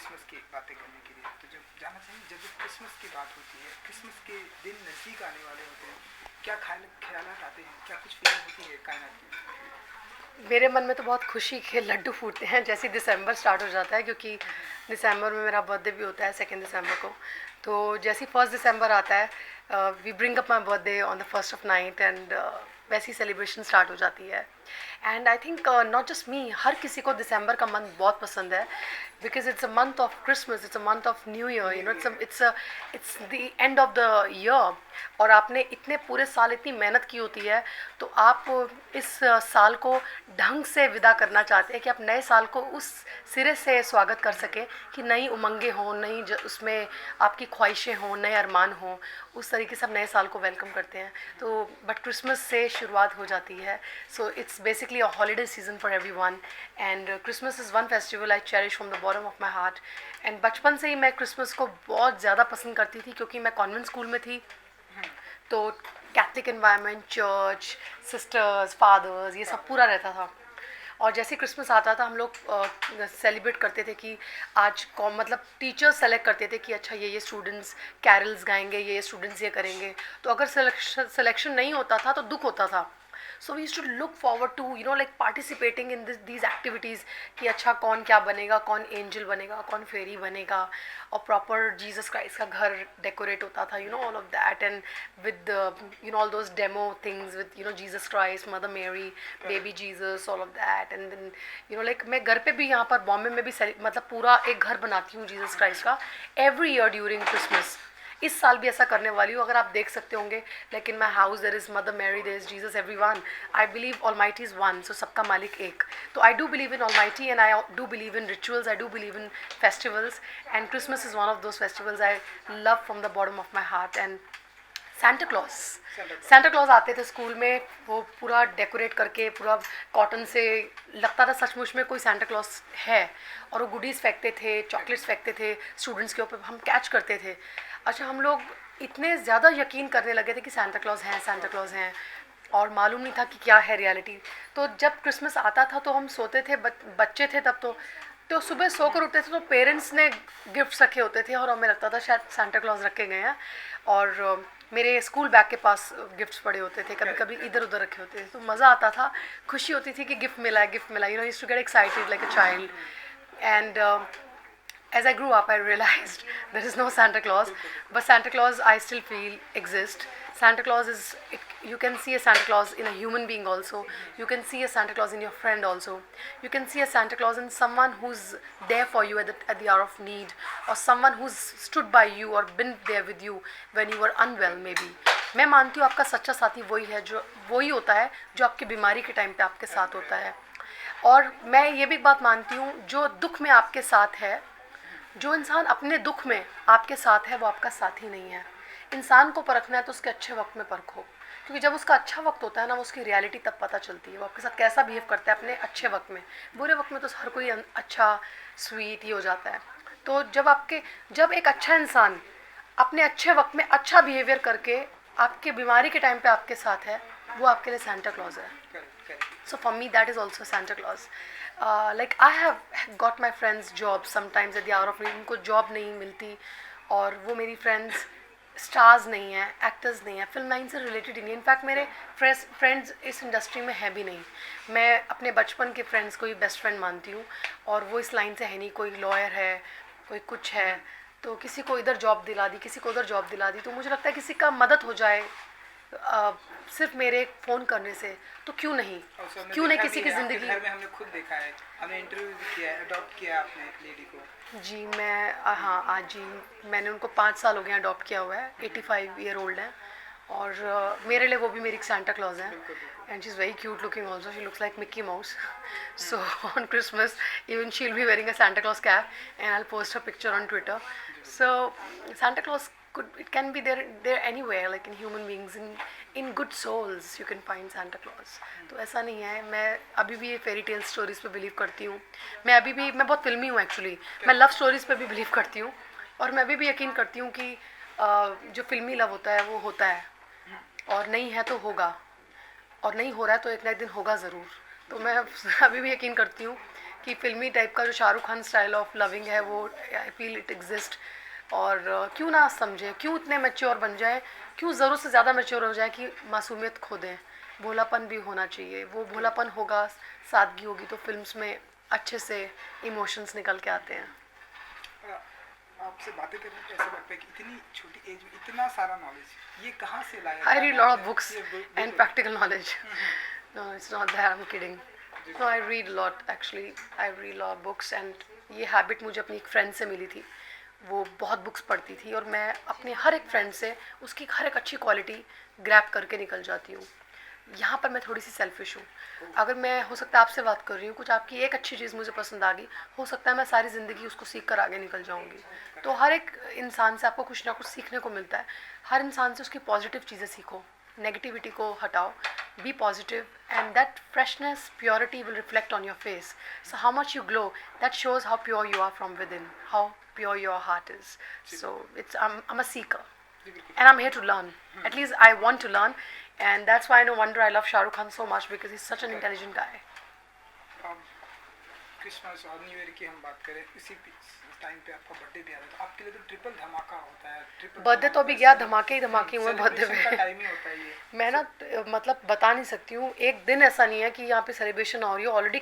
Christmas की बातें करने के लिए। तो जब जाना चाहिए, जब क्रिसमस की बात होती है, क्रिसमस के दिन नज़दीक आने वाले होते हैं, क्या ख्यालात आते हैं, क्या कुछ फीलिंग होती है कायनात की? मेरे मन में तो बहुत खुशी के लड्डू फूटते हैं जैसे दिसंबर स्टार्ट हो जाता है, क्योंकि दिसंबर में मेरा बर्थडे भी होता है 2 दिसंबर को। तो जैसे ही 1 दिसंबर आता है, we bring up my birthday on the first of night and वैसी सेलिब्रेशन स्टार्ट हो जाती है। And I think not just me, हर किसी को दिसंबर का मंथ बहुत पसंद है, because it's a month of Christmas, it's a month of new year, you know, it's the end of the year. और आपने इतने पूरे साल इतनी मेहनत की होती है, तो आप इस साल को ढंग से विदा करना चाहते हैं कि आप नए साल को उस सिरे से स्वागत कर सकें कि नई उमंगें हों, नई उसमें आपकी ख्वाहिशें हों, नए अरमान हों। उस तरीके से आप नए साल को वेलकम करते हैं। तो बट क्रिसमस से शुरुआत हो जाती है, so it's basically a holiday season for everyone. And Christmas is one festival I cherish from the bottom of my heart. And बचपन से ही मैं क्रिसमस को बहुत ज़्यादा पसंद करती थी, क्योंकि मैं कॉन्वेंट स्कूल में थी, तो Catholic environment, church, sisters, fathers, ये सब पूरा रहता था। और जैसे क्रिसमस आता था, हम लोग सेलिब्रेट करते थे कि आज कौन, मतलब टीचर्स सेलेक्ट करते थे कि अच्छा ये स्टूडेंट्स कैरल्स गाएंगे, ये स्टूडेंट्स ये करेंगे। तो अगर सिलेक्शन नहीं होता था तो दुख होता था। So we used to look forward to, you know, like participating in these activities कि अच्छा कौन क्या बनेगा, कौन एंजल बनेगा, कौन फेरी बनेगा। और प्रॉपर जीसस क्राइस्ट का घर डेकोरेट होता था, you know, all of that. And with you know all those demo things with, you know, Jesus Christ, Mother Mary, baby Jesus, all of that. And then, you know, like मैं घर पे भी, यहाँ पर बॉम्बे में भी मतलब पूरा एक घर बनाती हूँ जीसस क्राइस्ट का एवरी ईयर ड्यूरिंग क्रिसमस। इस साल भी ऐसा करने वाली हूँ, अगर आप देख सकते होंगे। Like in my house there is Mother Mary, there is Jesus, everyone. I believe almighty is one, so सबका मालिक एक। तो I do believe in almighty and I do believe in rituals, I do believe in festivals. And Christmas is one of those festivals I love from the bottom of my heart. And Santa Claus आते थे school में, वो पूरा decorate करके, पूरा cotton से लगता था सचमुच में कोई सेंटा क्लॉज है। और वो गुडीज़ फेंकते थे, चॉकलेट्स फेंकते थे स्टूडेंट्स के ऊपर, हम कैच करते थे। अच्छा, हम लोग इतने ज़्यादा यकीन करने लगे थे कि सेंटा क्लॉज हैं, सेंटा क्लॉज हैं, और मालूम नहीं था कि क्या है रियलिटी। तो जब क्रिसमस आता था तो हम सोते थे, बच्चे थे तब, तो सुबह सोकर उठते थे तो पेरेंट्स ने गिफ्ट्स रखे होते थे, और हमें लगता था शायद सेंटा क्लॉज रखे गए हैं। और मेरे स्कूल बैग के पास गिफ्ट्स पड़े होते थे, कभी कभी इधर उधर रखे होते थे। तो मज़ा आता था, खुशी होती थी कि गिफ्ट मिला है, गिफ्ट मिला, you know, used to get excited like a child. And as I grew up, I realized there is no Santa Claus, but Santa Claus I still feel exists. Santa Claus is, you can see a Santa Claus in a human being also. You can see a Santa Claus in your friend also. You can see a Santa Claus in someone who's there for you at the hour of need, or someone who's stood by you or been there with you when you were unwell maybe. मैं मानती हूँ आपका सच्चा साथी वही है, जो वही होता है जो आपकी बीमारी के टाइम पे आपके साथ होता है। और मैं ये भी बात मानती हूँ, जो दुख में आपके साथ है, जो इंसान अपने दुख में आपके साथ है, वो आपका साथी नहीं है। इंसान को परखना है तो उसके अच्छे वक्त में परखो, क्योंकि जब उसका अच्छा वक्त होता है ना, वो उसकी रियलिटी तब पता चलती है, वो आपके साथ कैसा बिहेव करता है अपने अच्छे वक्त में। बुरे वक्त में तो हर कोई अच्छा स्वीट ही हो जाता है। तो जब एक अच्छा इंसान अपने अच्छे वक्त में अच्छा बिहेवियर करके आपके बीमारी के टाइम पे आपके साथ है, वो आपके लिए सेंटा क्लॉज है। So for me, that is also Santa Claus. Like I have got my friends jobs sometimes at the hour of need. उनको जॉब नहीं मिलती, और वो मेरी फ्रेंड्स स्टार्स नहीं हैं, एक्टर्स नहीं हैं, फिल्म लाइन से रिलेटेड ही नहीं। इनफैक्ट मेरे फ्रेंड्स इस इंडस्ट्री में है भी नहीं। मैं अपने बचपन के फ्रेंड्स को ही बेस्ट फ्रेंड मानती हूँ, और वो इस लाइन से है नहीं। कोई लॉयर है, कोई कुछ है, तो किसी को इधर जॉब दिला दी, किसी को उधर जॉब दिला दी। तो मुझे लगता है किसी का मदद हो जाए सिर्फ मेरे फ़ोन करने से, तो क्यों नहीं, क्यों नहीं किसी की ज़िंदगी। घर में हमने खुद देखा है, हमने इंटरव्यू भी किया है, अडॉप्ट किया आपने एक लेडी को। जी मैं हाँ, आज जी मैंने उनको 5 साल हो गए अडॉप्ट किया हुआ है, 85 ईयर ओल्ड है। और मेरे लिए वो भी मेरी सेंटा क्लॉज है। And she is very cute looking also, she looks like Mickey mouse. So on Christmas even she will be wearing a Santa Claus cap, and I will post a picture on Twitter. So Santa Claus it can be there anywhere, like in human beings, in good souls you can find Santa Claus. तो ऐसा नहीं है। मैं अभी भी ये fairy tale stories पे believe करती हूँ। मैं बहुत फिल्मी हूँ एक्चुअली। मैं लव स्टोरीज पे भी बिलीव करती हूँ, और मैं अभी भी यकीन करती हूँ कि जो फिल्मी लव होता है वो होता है, और नहीं है तो होगा, और नहीं हो रहा है तो एक ना एक दिन होगा ज़रूर। तो मैं अभी भी यकीन करती हूँ कि फिल्मी टाइप का जो Shahrukh Khan style of loving है वो आई फील इट एग्जिस्ट। और क्यों ना समझे, क्यों इतने मैच्योर बन जाए, क्यों ज़रूरत से ज़्यादा मैच्योर हो जाए कि मासूमियत खो दें। भोलापन भी होना चाहिए, वो भोलापन होगा, सादगी होगी तो फिल्म्स में अच्छे से इमोशंस निकल के आते हैं। आपसे बातें करने पे ऐसा लगता है कि इतनी छोटी एज में इतना सारा नॉलेज ये कहाँ से लाया? I read a lot of books and practical knowledge. No, it's not that. I'm kidding. No, I read a lot actually. I read a lot of books and ये हैबिट मुझे अपनी एक फ्रेंड से मिली थी। वो बहुत बुक्स पढ़ती थी और मैं अपने हर एक फ्रेंड से उसकी हर एक अच्छी क्वालिटी ग्रैब करके निकल जाती हूँ। यहाँ पर मैं थोड़ी सी सेल्फिश हूँ। अगर मैं हो सकता है आपसे बात कर रही हूँ, कुछ आपकी एक अच्छी चीज़ मुझे पसंद आ गई, हो सकता है मैं सारी ज़िंदगी उसको सीख कर आगे निकल जाऊँगी। तो हर एक इंसान से आपको कुछ ना कुछ सीखने को मिलता है। हर इंसान से उसकी पॉजिटिव चीज़ें सीखो, नेगेटिविटी को हटाओ, be positive and that freshness purity will reflect on your face. So how much you glow, that shows how pure you are from within, how pure your heart is. So it's I am a seeker and I'm here to learn. At least I want to learn, and that's why no wonder I love Shah Rukh Khan so much because he's such an intelligent guy. Christmas और new year की हम बात करें, इसी time पे आपका birthday भी आ रहा है, तो आपके लिए तो ट्रिपल धमाका होता है। ट्रिपल बर्थडे तो अभी गया, धमाके ही धमाके हुए बर्थडे का में। टाइम ही होता है ये। मैं ना मतलब बता नहीं सकती हूँ, एक दिन ऐसा नहीं है कि यहाँ पे सेलिब्रेशन हो रही है। ऑलरेडी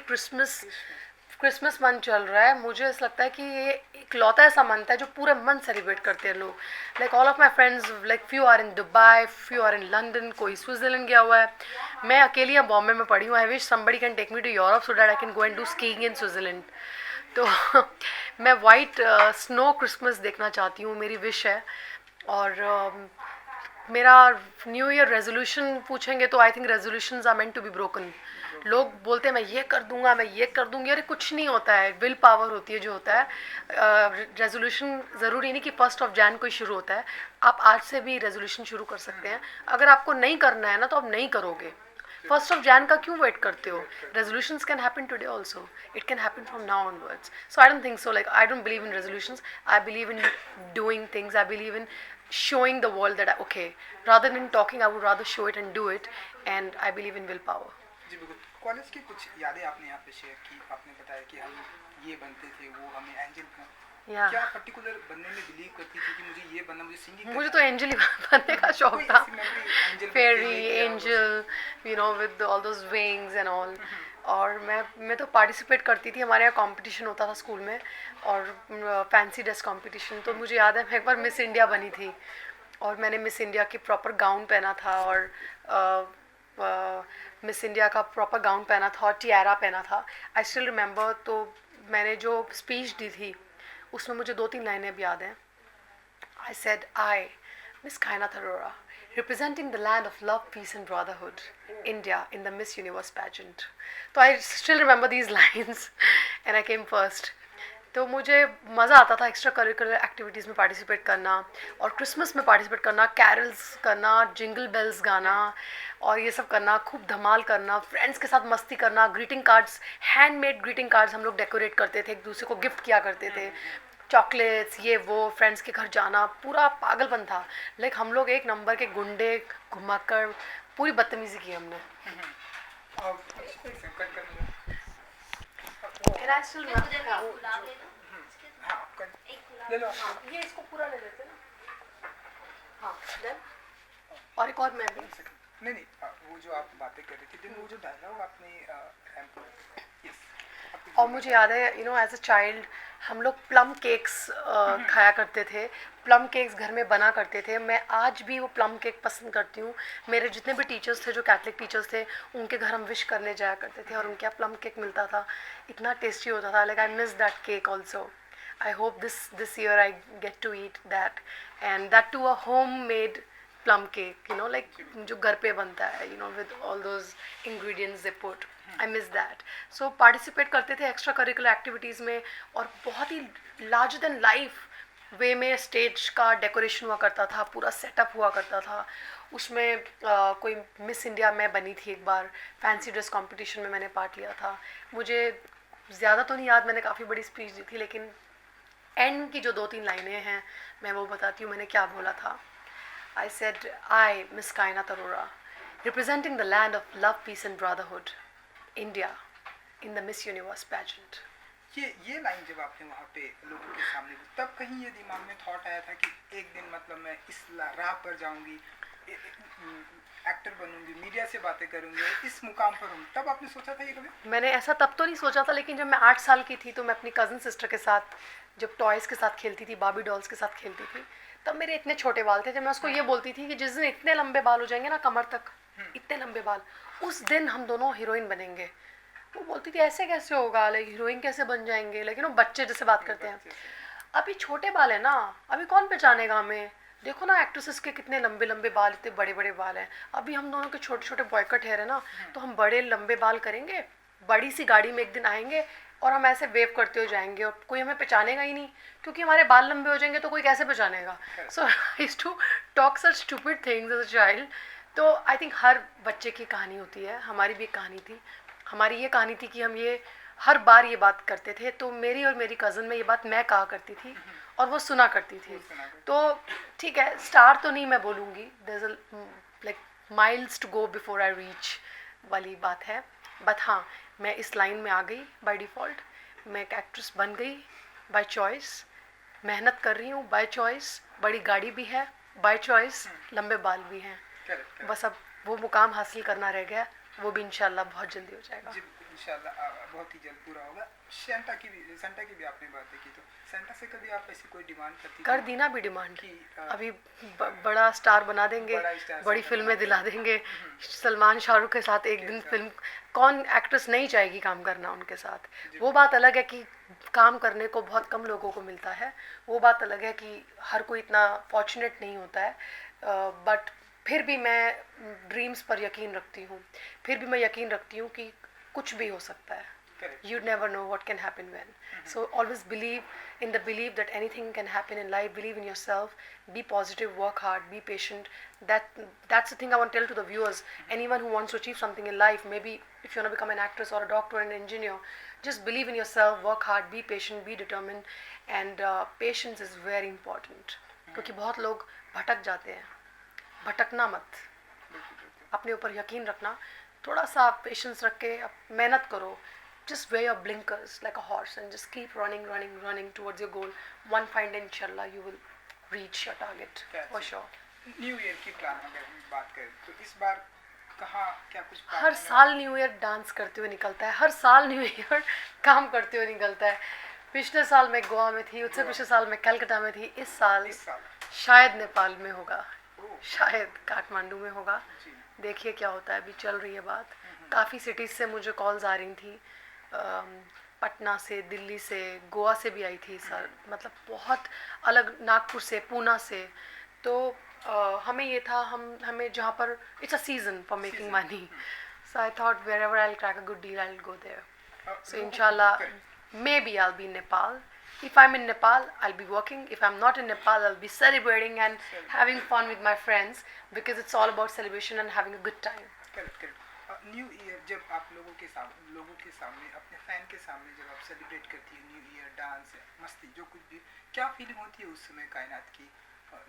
क्रिसमस मंथ चल रहा है। मुझे ऐसा लगता है कि ये इकलौता ऐसा मंथ है जो पूरे मंथ सेलिब्रेट करते हैं लोग। Like all of my friends, like few are in Dubai, few are in London, कोई स्विट्जरलैंड गया हुआ है। मैं अकेली यहाँ बॉम्बे में पड़ी हूँ। I wish somebody can take me to Europe so that I can go and do skiing in Switzerland. तो मैं वाइट स्नो क्रिसमस देखना चाहती हूँ, मेरी विश है। और मेरा न्यू ईयर रेजोल्यूशन पूछेंगे तो I think resolutions are meant to be broken. लोग बोलते हैं मैं ये कर दूंगा, मैं ये कर दूंगी, अरे कुछ नहीं होता है। विल पावर होती है जो होता है। रेजोल्यूशन ज़रूरी नहीं कि 1 जनवरी को ही शुरू होता है। आप आज से भी रेजोल्यूशन शुरू कर सकते हैं। अगर आपको नहीं करना है ना तो आप नहीं करोगे। 1 जनवरी का क्यों वेट करते हो? Resolutions can happen today also, it can happen from now onwards. So I don't think so, like I don't believe in resolutions, I believe in doing things, I believe in showing the world that okay, rather than talking I would rather show it and do it, and I believe in willpower. जी बिल्कुल। College की कुछ यादें आपने यहाँ पे share की, आपने बताया कि हम ये बनते थे, वो हमें एंजल बना। क्या पर्टिकुलर बनने में बिलीव करती थी कि मुझे ये बनना, मुझे सिंगिंग? मुझे तो एंजल ही बनने का शौक था। Fairy, angel, you know, with all those wings and all. और मैं तो पार्टिसिपेट करती थी। हमारे यहाँ कंपटीशन होता था स्कूल में, और फैंसी ड्रेस कंपटीशन। तो मुझे याद है मैं एक बार मिस इंडिया बनी थी, और मैंने मिस इंडिया की प्रॉपर गाउन पहना था, और मिस इंडिया का प्रॉपर गाउन पहना था और टियारा पहना था। I still remember. तो मैंने जो स्पीच दी थी उसमें मुझे 2-3 लाइनें अब याद हैं। I said, I, Miss Kainat Arora, representing the land of love, peace and brotherhood, India, in the Miss Universe pageant. So I still remember these lines and I came first. तो मुझे मज़ा आता था एक्स्ट्रा करिकुलर एक्टिविटीज़ में participate करना, और Christmas में participate करना, कैरल्स करना, जिंगल बेल्स गाना और ये सब करना, खूब धमाल करना, फ्रेंड्स के साथ मस्ती करना, greeting cards, handmade greeting cards हम लोग डेकोरेट करते थे, एक दूसरे को गिफ्ट किया करते थे, चॉकलेट्स, ये वो, फ्रेंड्स के घर जाना, पूरा पागलपन था। लाइक हम लोग एक नंबर के गुंडे, घुमाकर पूरी बदतमीजी की हमने। ये इसको पूरा ले लेते ना। हाँ, देन और एक और मैं भी नहीं, वो जो आप बातें कर रही थी, वो जो डायलॉग आपने और मुझे याद है, you know, as a child हम लोग प्लम केक्स खाया करते थे। प्लम केक्स घर में बना करते थे। मैं आज भी वो प्लम केक पसंद करती हूँ। मेरे जितने भी टीचर्स थे जो कैथलिक टीचर्स थे, उनके घर हम विश करने जाया करते थे और उनके यहाँ प्लम केक मिलता था, इतना टेस्टी होता था। Like I miss that cake also. I hope this year I get to eat that, and that too a home made plum cake, you know, like जो घर पे बनता है, you know, with all those ingredients they put. I miss that. So participate करते थे extra curricular activities में, और बहुत ही larger than life वे में स्टेज का डेकोरेशन हुआ करता था, पूरा सेटअप हुआ करता था। उसमें कोई मिस इंडिया मैं बनी थी एक बार, फैंसी ड्रेस कंपटीशन में मैंने पार्ट लिया था। मुझे ज़्यादा तो नहीं याद, मैंने काफ़ी बड़ी स्पीच दी थी, लेकिन एंड की जो 2-3 लाइनें हैं मैं वो बताती हूँ मैंने क्या बोला था। I said, I, Miss Kainat Arora, representing the land of love, peace and brotherhood, India, in the Miss Universe pageant. ये लाइन जब आपने वहाँ पे लोगों के सामने बोली, तब कहीं ये दिमाग में थॉट आया था कि एक दिन मतलब मैं इस राह पर जाऊंगी, एक्टर बनूंगी, मीडिया से बातें करूंगी, इस मुकाम पर हूँ, तब आपने सोचा था ये कभी? मैंने ऐसा तब तो नहीं सोचा था, लेकिन जब मैं 8 साल की थी तो मैं अपनी कज़न सिस्टर के साथ जब टॉयज़ के साथ खेलती थी, बार्बी डॉल्स के साथ खेलती थी, तब मेरे इतने छोटे बाल थे। जब मैं उसको ये बोलती थी कि जिस दिन इतने लंबे बाल हो जाएंगे ना कमर तक, इतने लंबे बाल, उस दिन हम दोनों हीरोइन बनेंगे। वो बोलती थी ऐसे कैसे होगा, लाइक हीरोइन कैसे बन जाएंगे, लेकिन वो बच्चे जैसे बात करते हैं। अभी छोटे बाल है ना, अभी कौन पहचानेगा हमें। देखो ना एक्ट्रेसेस के कितने लंबे लंबे बाल, इतने बड़े बड़े बाल हैं। अभी हम दोनों के छोटे छोटे बॉयकट हेयर है ना, तो हम बड़े लंबे बाल करेंगे, बड़ी सी गाड़ी में एक दिन आएंगे और हम ऐसे वेव करते हुए जाएंगे और कोई हमें पहचानेगा ही नहीं, क्योंकि हमारे बाल लंबे हो जाएंगे तो कोई कैसे पहचानेगा। So I used to talk such stupid things as a child. तो आई थिंक हर बच्चे की कहानी होती है, हमारी भी एक कहानी थी। हमारी ये कहानी थी कि हम ये हर बार ये बात करते थे, तो मेरी और मेरी कज़न में ये बात मैं कहा करती थी और वो सुना करती थी। तो ठीक है, स्टार तो नहीं मैं बोलूँगी, there is like miles to go before I reach वाली बात है। बट हाँ, मैं इस लाइन में आ गई बाय डिफ़ॉल्ट, मैं एक एक्ट्रेस बन गई बाय चॉइस, मेहनत कर रही हूँ बाय चॉइस, बड़ी गाड़ी भी है बाय चॉइस, लंबे बाल भी हैं। बस अब वो मुकाम हासिल करना रह गया, वो भी इंशाल्लाह बहुत जल्दी हो जाएगा। जी इंशाल्लाह बहुत ही जल्द पूरा होगा। सेंटा की भी आपने बातें की, तो सेंटा से कभी आप ऐसी कोई डिमांड करती कर दी ना भी डिमांड कि अभी बड़ा स्टार बना देंगे, बड़ी फिल्में दिला देंगे, सलमान शाहरुख के साथ एक दिन फिल्म, कौन एक्ट्रेस नहीं चाहेगी काम करना उनके साथ। वो बात अलग है कि काम करने को बहुत कम लोगों को मिलता है, वो बात अलग है कि हर कोई इतना फॉर्चुनेट नहीं होता है। बट फिर भी मैं ड्रीम्स पर यकीन रखती हूँ, फिर भी मैं यकीन रखती हूँ कि कुछ भी हो सकता है। You never know what can happen when. So always believe in the belief that anything can happen in life. Believe in yourself. Be positive. Work hard. Be patient. That's the thing I want to tell to the viewers. Anyone who wants to achieve something in life, maybe if you want to become an actress or a doctor or an engineer, just believe in yourself. Work hard. Be patient. Be determined. And patience is very important. क्योंकि बहुत लोग भटक जाते हैं, भटकना मत, अपने ऊपर यकीन रखना, थोड़ा सा पेशेंस रख के मेहनत करो। Just wear your blinkers like a horse and just keep running towards your goal. One fine day, inshallah, you will reach your target for sure. New year की प्लान अगर बात करें तो इस बार कहाँ क्या कुछ हर साल न्यू ईयर डांस करते हुए निकलता है, हर साल न्यू ईयर काम करते हुए निकलता है। पिछले साल मैं गोवा में थी, उससे पिछले साल मैं कलकत्ता में थी, इस साल शायद नेपाल में होगा, शायद काठमांडू में होगा। देखिए क्या होता है, अभी चल रही है बात। काफ़ी सिटीज़ से मुझे कॉल्स आ रही थी, पटना से, दिल्ली से, गोवा से भी आई थी सर, मतलब बहुत अलग, नागपुर से, पूना से। तो हमें ये था, हमें जहाँ पर it's a season for making money, so I thought wherever I will crack a good deal I will go there. So इंशाल्लाह maybe I will be in Nepal. If I'm in Nepal, I'll be working. If I'm not in Nepal, I'll be celebrating and having fun with my friends because it's all about celebration and having a good time. Correct. New year जब आप लोगों के सामने अपने fan के सामने जब आप सेलिब्रेट करती है न्यू ईयर, डांस, मस्ती, जो कुछ भी, क्या फीलिंग होती है उस समय कायनात की?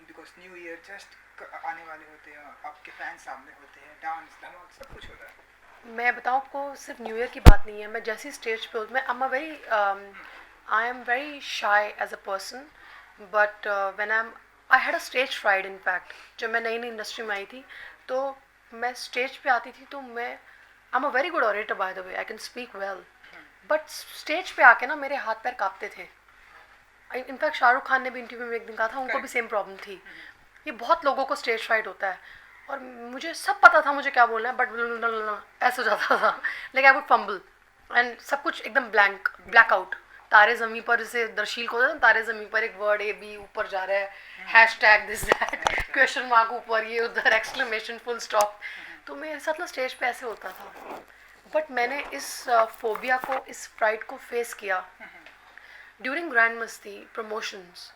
बिकॉज न्यू ईयर जस्ट आने वाले होते हैं, आपके फैन सामने होते हैं, डांस धमाल सब कुछ होता है। मैं बताऊँ आपको, सिर्फ न्यू ईयर की बात नहीं है, मैं जैसी स्टेज पे मैं I am very shy as a person, but when I had a stage fright in fact. जब मैं नई इंडस्ट्री में आई थी तो मैं स्टेज पे आती थी तो I'm a very good orator by the way, I can speak well, but stage पे आके ना मेरे हाथ पैर कांपते थे। इनफैक्ट शाहरुख खान ने भी इंटरव्यू में एक दिन कहा था, उनको भी सेम प्रॉब्लम थी। ये बहुत लोगों को स्टेज फ्राइट होता है और मुझे सब पता था मुझे क्या बोलना है, बट ऐसा हो जाता था, like I would fumble and सब कुछ एकदम ब्लैक आउट। तारे ज़मीं पर, जैसे दरशील को होता है, तारे ज़मीं पर एक वर्ड A B ऊपर जा रहा है, hashtag this that, question mark ऊपर, ये उधर, एक्सक्लेमेशन, फुल स्टॉप। तो मेरे साथ ना स्टेज पे ऐसे होता था, बट मैंने इस फोबिया को, इस फ्राइट को फेस किया ड्यूरिंग ग्रैंड मस्ती प्रमोशंस।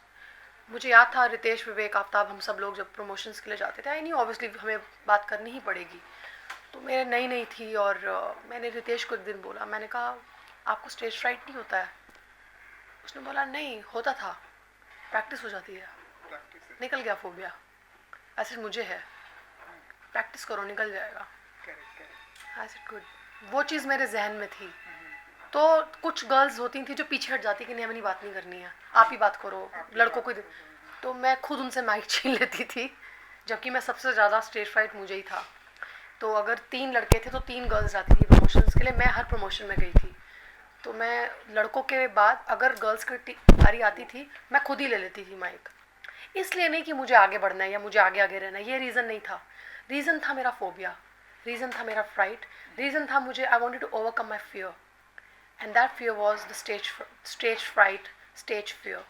मुझे याद था रितेश, विवेक, आफ्ताब, हम सब लोग जब प्रमोशंस के लिए जाते थे, आई नहीं ऑब्वियसली हमें बात करनी ही पड़ेगी, तो मेरे नई थी और मैंने रितेश को एक दिन बोला, मैंने कहा आपको स्टेज फ्राइट नहीं होता है? उसने बोला नहीं होता था, प्रैक्टिस हो जाती है, निकल गया फोबिया। ऐसे मुझे है, प्रैक्टिस करो निकल जाएगा। I said good. वो चीज़ मेरे जहन में थी, तो कुछ गर्ल्स होती थी जो पीछे हट जाती कि नहीं हमें नहीं बात नहीं करनी है, आप ही बात करो, लड़कों को तो मैं खुद उनसे माइक छीन लेती थी, जबकि मैं सबसे ज़्यादा स्टेज फ्राइट मुझे ही था। तो अगर 3 लड़के थे तो 3 गर्ल्स जाती थी प्रमोशंस के लिए, मैं हर प्रमोशन में गई थी। तो मैं लड़कों के बाद अगर गर्ल्स की बारी आती थी मैं खुद ही ले लेती थी माइक। इसलिए नहीं कि मुझे आगे बढ़ना है या मुझे आगे आगे रहना है, ये रीज़न नहीं था। रीज़न था मेरा फोबिया, रीज़न था मेरा फ्राइट, रीज़न था मुझे I wanted to overcome my fear, and that fear was the stage fright, stage fear.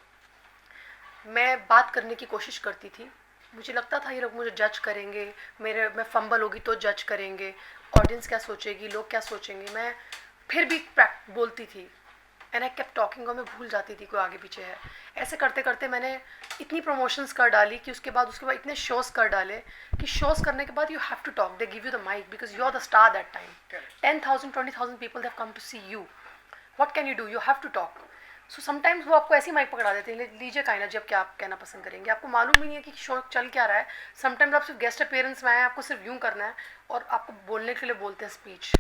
मैं बात करने की कोशिश करती थी, मुझे लगता था ये लोग मुझे जज करेंगे, मैं फंबल होगी तो जज करेंगे, ऑडियंस क्या सोचेगी, लोग क्या सोचेंगे। मैं फिर भी बोलती थी, एंड आई केप्ट टॉकिंग, और मैं भूल जाती थी कोई आगे पीछे है। ऐसे करते करते मैंने इतनी प्रमोशंस कर डाली कि उसके बाद इतने शोज़ कर डाले कि शोज़ करने के बाद you have to talk, they give you the mic because you are the star that time. 10,000 20,000 people have come to see you, what can you do, you have to talk. So sometimes वो आपको ऐसी mic पकड़ा देते हैं, लीजिए काइना जब क्या आप कहना पसंद करेंगे, आपको मालूम भी नहीं है कि शो चल क्या रहा है। समटाइम्स आप सिर्फ गेस्ट अपीयरेंस में आए, आपको सिर्फ यूँ करना है और आपको बोलने के लिए बोलते हैं स्पीच।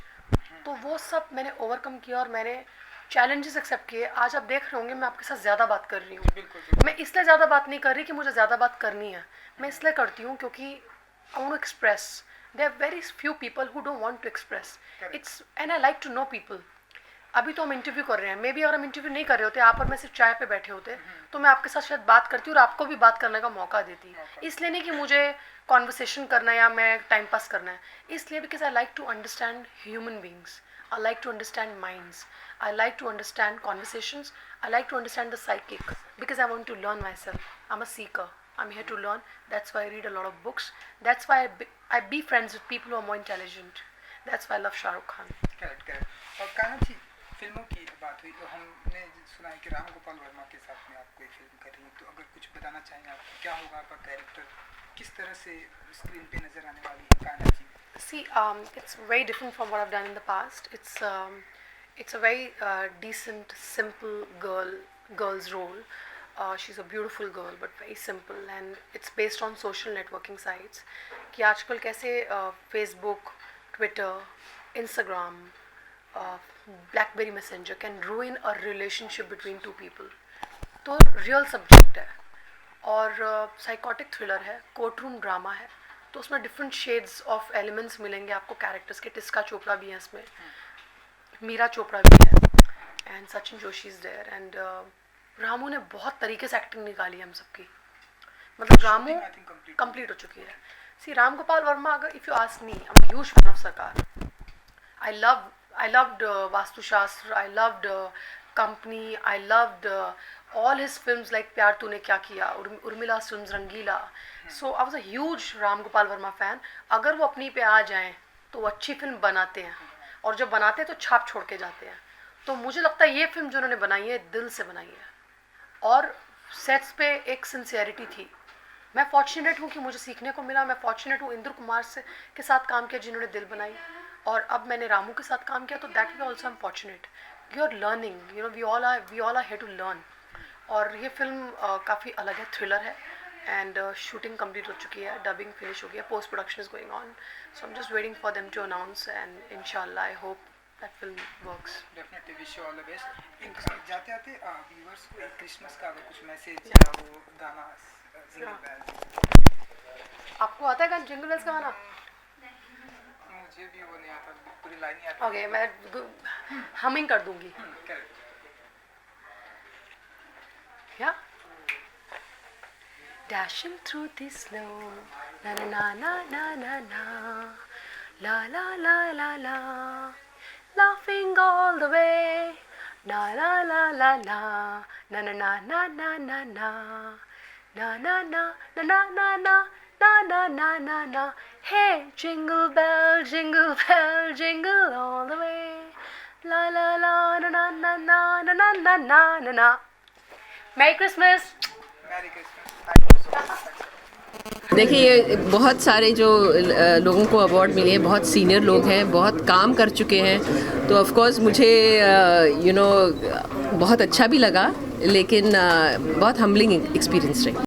तो वो सब मैंने ओवरकम किया और मैंने चैलेंजेस एक्सेप्ट किए। आज आप देख रहे होंगे मैं आपके साथ ज़्यादा बात कर रही हूँ। मैं इसलिए ज़्यादा बात नहीं कर रही कि मुझे ज़्यादा बात करनी है, मैं इसलिए करती हूँ क्योंकि I want to express. There are very few people who don't want to express it's, and I like to know people. अभी तो हम इंटरव्यू कर रहे हैं, मे बी अगर हम इंटरव्यू नहीं कर रहे होते, आप और मैं सिर्फ चाय पे बैठे होते, तो मैं आपके साथ शायद बात करती और आपको भी बात करने का मौका देती। इसलिए नहीं कि मुझे कॉन्वर्सेशन करना है या मैं टाइम पास करना है, इसलिए because I like to understand human beings, I like to understand minds, I like to understand conversations, I like to understand the psychic because I want to learn myself. I'm a seeker, I'm here to learn. That's why I read a lot of books, that's why I be friends with people who are more intelligent. That's why I love Shah Rukh Khan. Correct. और कान्हा जी, फिल्मों की बात हुई तो हमने सुना है कि राम गोपाल वर्मा के साथ में आप कोई फिल्म कर रही हैं, तो अगर कुछ बताना चाहेंगे आप, क्या होगा आपका कैरेक्टर, किस तरह से स्क्रीन पे नजर आने वाली है Kanha ji? See, it's very different from what I've done in the past. It's a very decent, simple girl's role. She's a beautiful girl, but very simple, and it's based on social networking sites. कि आजकल कैसे Facebook, Twitter, Instagram, BlackBerry Messenger can ruin a relationship between two people. तो real subject है और psychotic thriller है, courtroom drama है, तो उसमें डिफरेंट शेड्स ऑफ एलिमेंट्स मिलेंगे आपको कैरेक्टर्स के। टिस्का चोपड़ा भी है इसमें, मीरा चोपड़ा भी है, and Sachin Joshi is there, and Ramu ने बहुत तरीके से एक्टिंग निकाली हम सबकी, मतलब रामू कंप्लीट हो चुकी है। सी राम गोपाल वर्मा, अगर if you ask me, I am huge fan of Sarkar. I loved Vaastu Shastra, I loved Company, I loved all his films like Pyaar Tune Kya Kiya, Urmila films, Rangeela. So I was a huge Ram Gopal Varma fan. अगर वो अपनी पे आ जाएं तो वो अच्छी फिल्म बनाते हैं, और जब बनाते हैं तो छाप छोड़ के जाते हैं। तो मुझे लगता है ये फिल्म जो उन्होंने बनाई है दिल से बनाई है, और सेट्स पे एक सिंसियरिटी थी। मैं फॉर्चुनेट हूँ कि मुझे सीखने को मिला, मैं फॉर्चुनेट हूँ इंद्र कुमार से के साथ काम किया जिन्होंने दिल बनाई, और अब मैंने रामू के साथ काम किया, तो that way also I am fortunate. You are learning, you know, we all are here to learn. और ये फिल्म काफ़ी अलग है, थ्रिलर है, एंड शूटिंग कंप्लीट हो चुकी है, डबिंग फिनिश हो गया, post production is going on, so I am just waiting for them to announce, and इंशाल्लाह I hope that film works. Definitely wish you all the best. जाते जाते viewers को एक क्रिसमस का अगर कुछ मैसेज या वो गाना जिंगल बेल्स। आपको आता है गाना जिंगल बेल्स का गाना? मुझे भी वो नहीं आता, पूरी लाइन नहीं आती। ओके, मैं हमिंग कर दूंगी। Yeah. Dashing through the snow, na na na na na na na, la la la la la, laughing all the way, na la la la la, na na na na na na na, na na na na na na na, na na na na na. Hey, jingle bell, jingle all the way, la la la na na na na na na na na na na. Merry Christmas. Merry Christmas. Thank you so much. देखिए, बहुत सारे जो लोगों को award मिले हैं, बहुत senior लोग हैं, बहुत काम कर चुके हैं, तो ऑफ कोर्स मुझे बहुत अच्छा भी लगा, लेकिन बहुत हम्बलिंग एक्सपीरियंस रही।